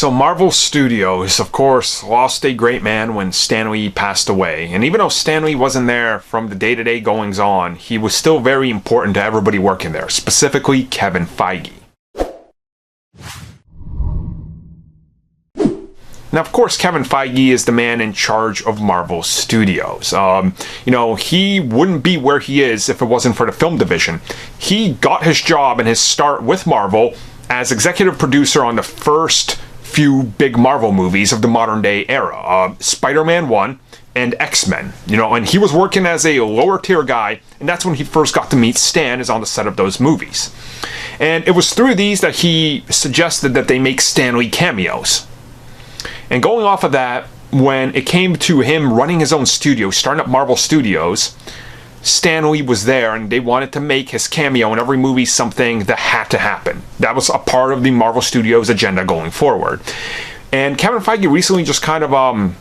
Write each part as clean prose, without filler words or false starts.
So Marvel Studios, of course, lost a great man when Stan Lee passed away. And even though Stan Lee wasn't there from the day-to-day goings-on, he was still very important to everybody working there, specifically Kevin Feige. Now, of course, Kevin Feige is the man in charge of Marvel Studios. He wouldn't be where he is if it wasn't for the film division. He got his job and his start with Marvel as executive producer on the first few big Marvel movies of the modern day era, Spider-Man 1 and X-Men, and he was working as a lower tier guy, and that's when he first got to meet Stan, is on the set of those movies. And it was through these that he suggested that they make Stan Lee cameos. And going off of that, when it came to him running his own studio, starting up Marvel Studios, Stan Lee was there, and they wanted to make his cameo in every movie something that had to happen. That was a part of the Marvel Studios agenda going forward. And Kevin Feige recently just kind of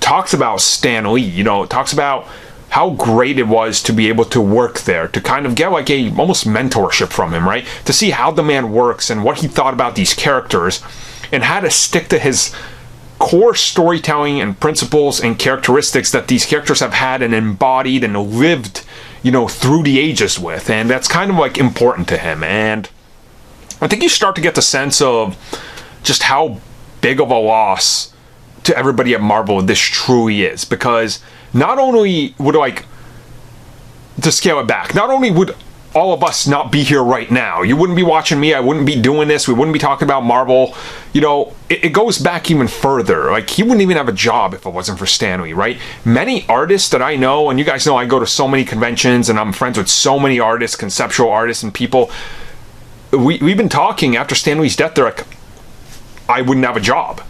talks about Stan Lee, talks about how great it was to be able to work there, to kind of get like a almost mentorship from him, right? To see how the man works and what he thought about these characters and how to stick to his core storytelling and principles and characteristics that these characters have had and embodied and lived, through the ages with. And that's kind of like important to him. And I think you start to get the sense of just how big of a loss to everybody at Marvel this truly is. Because not only would, to scale it back, not only would all of us not be here right now. You wouldn't be watching me. I wouldn't be doing this. We wouldn't be talking about Marvel. It goes back even further. Like, he wouldn't even have a job if it wasn't for Stan Lee, right? Many artists that I know, and you guys know I go to so many conventions and I'm friends with so many artists, conceptual artists and people. We've been talking after Stan Lee's death. They're like, I wouldn't have a job.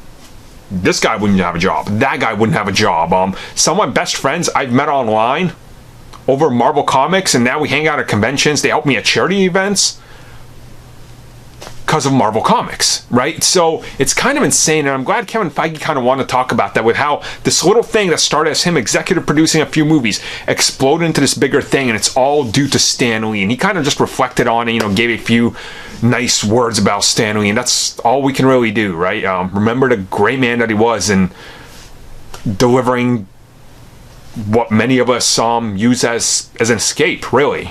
This guy wouldn't have a job. That guy wouldn't have a job. Some of my best friends I've met online over Marvel Comics, and now we hang out at conventions. They help me at charity events because of Marvel Comics, right? So it's kind of insane, and I'm glad Kevin Feige kind of wanted to talk about that, with how this little thing that started as him executive producing a few movies exploded into this bigger thing, and it's all due to Stan Lee. And he kind of just reflected on it, gave a few nice words about Stan Lee, and that's all we can really do, right? Remember the great man that he was, and delivering what many of us use as an escape, really,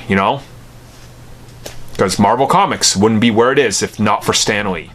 because Marvel Comics wouldn't be where it is if not for Stan Lee.